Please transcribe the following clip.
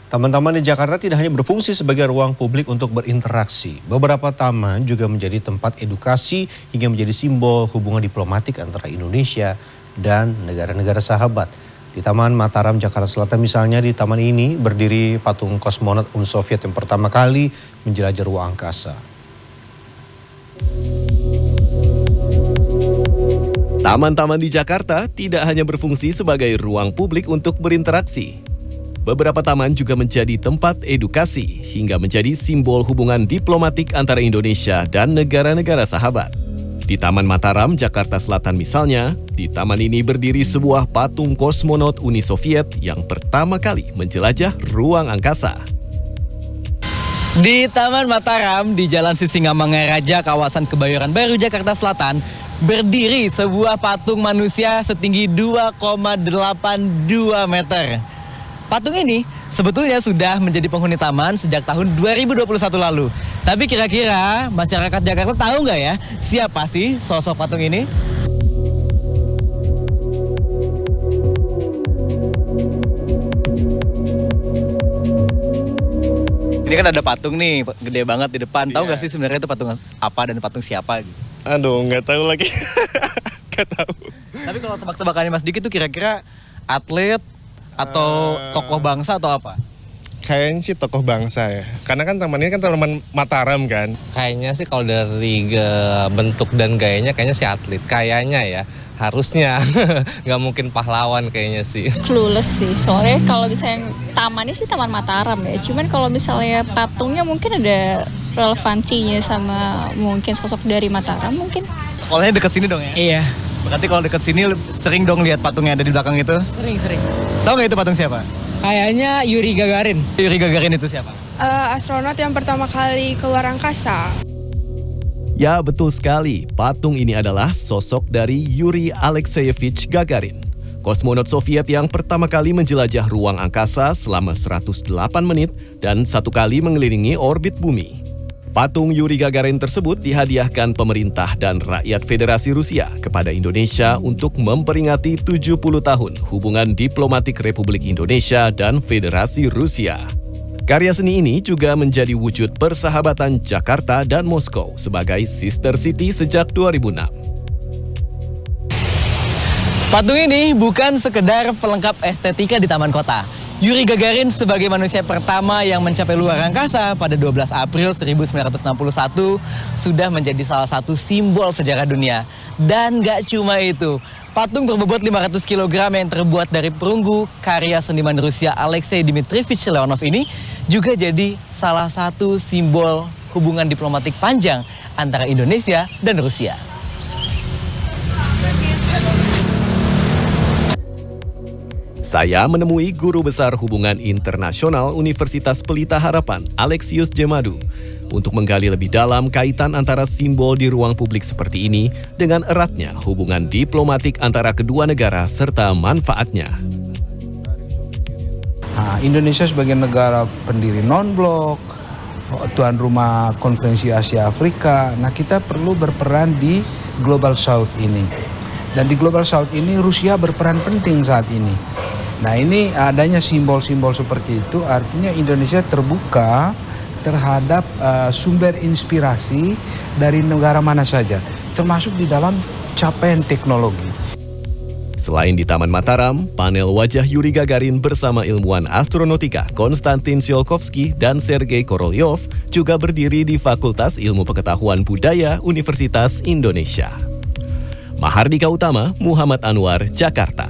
Taman-taman di Jakarta tidak hanya berfungsi sebagai ruang publik untuk berinteraksi. Beberapa taman juga menjadi tempat edukasi hingga menjadi simbol hubungan diplomatik antara Indonesia dan negara-negara sahabat. Di Taman Mataram, Jakarta Selatan misalnya, di taman ini berdiri patung kosmonot Uni Soviet yang pertama kali menjelajah ruang angkasa. Taman-taman di Jakarta tidak hanya berfungsi sebagai ruang publik untuk berinteraksi. Beberapa taman juga menjadi tempat edukasi hingga menjadi simbol hubungan diplomatik antara Indonesia dan negara-negara sahabat. Di Taman Mataram, Jakarta Selatan misalnya, di taman ini berdiri sebuah patung kosmonot Uni Soviet yang pertama kali menjelajah ruang angkasa. Di Taman Mataram, di Jalan Sisingamangaraja, kawasan Kebayoran Baru, Jakarta Selatan, berdiri sebuah patung manusia setinggi 2,82 meter. Patung ini sebetulnya sudah menjadi penghuni taman sejak tahun 2021 lalu. Tapi kira-kira masyarakat Jakarta tahu nggak ya siapa sih sosok patung ini? Ini kan ada patung nih, gede banget di depan. Tahu nggak sih sebenarnya itu patung apa dan patung siapa? Aduh, nggak tahu lagi. Nggak tahu. Tapi kalau tebak-tebakannya Mas Diki itu kira-kira atlet atau tokoh bangsa atau apa? Kayaknya sih tokoh bangsa ya. Karena kan taman ini kan Taman Mataram kan. Kayaknya sih kalau dari bentuk dan gayanya kayaknya si atlet. Kayaknya ya, harusnya. Nggak mungkin pahlawan kayaknya sih. Clueless sih, soalnya kalau misalnya tamannya sih Taman Mataram ya. Cuman kalau misalnya patungnya mungkin ada relevansinya sama mungkin sosok dari Mataram mungkin. Sekolahnya deket sini dong ya? Iya. Berarti kalau deket sini sering dong lihat patungnya ada di belakang itu? Sering. Tahu nggak itu patung siapa? Kayaknya Yuri Gagarin. Yuri Gagarin itu siapa? Astronot yang pertama kali keluar angkasa. Ya, betul sekali. Patung ini adalah sosok dari Yuri Alexeyevich Gagarin, kosmonot Soviet yang pertama kali menjelajah ruang angkasa selama 108 menit dan satu kali mengelilingi orbit bumi. Patung Yuri Gagarin tersebut dihadiahkan pemerintah dan rakyat Federasi Rusia kepada Indonesia untuk memperingati 70 tahun hubungan diplomatik Republik Indonesia dan Federasi Rusia. Karya seni ini juga menjadi wujud persahabatan Jakarta dan Moskow sebagai sister city sejak 2006. Patung ini bukan sekedar pelengkap estetika di taman kota. Yuri Gagarin sebagai manusia pertama yang mencapai luar angkasa pada 12 April 1961 sudah menjadi salah satu simbol sejarah dunia. Dan gak cuma itu, patung berbobot 500 kg yang terbuat dari perunggu karya seniman Rusia Alexei Dmitrievich Leonov ini juga jadi salah satu simbol hubungan diplomatik panjang antara Indonesia dan Rusia. Saya menemui Guru Besar Hubungan Internasional Universitas Pelita Harapan, Alexius Jemadu, untuk menggali lebih dalam kaitan antara simbol di ruang publik seperti ini dengan eratnya hubungan diplomatik antara kedua negara serta manfaatnya. Indonesia sebagai negara pendiri non-blok, tuan rumah Konferensi Asia Afrika, kita perlu berperan di Global South ini. Dan di Global South ini Rusia berperan penting saat ini. Ini adanya simbol-simbol seperti itu artinya Indonesia terbuka terhadap sumber inspirasi dari negara mana saja, termasuk di dalam capaian teknologi. Selain di Taman Mataram, panel wajah Yuri Gagarin bersama ilmuwan astronautika Konstantin Tsiolkovsky dan Sergei Korolyov juga berdiri di Fakultas Ilmu Pengetahuan Budaya Universitas Indonesia. Mahardika Utama, Muhammad Anwar, Jakarta.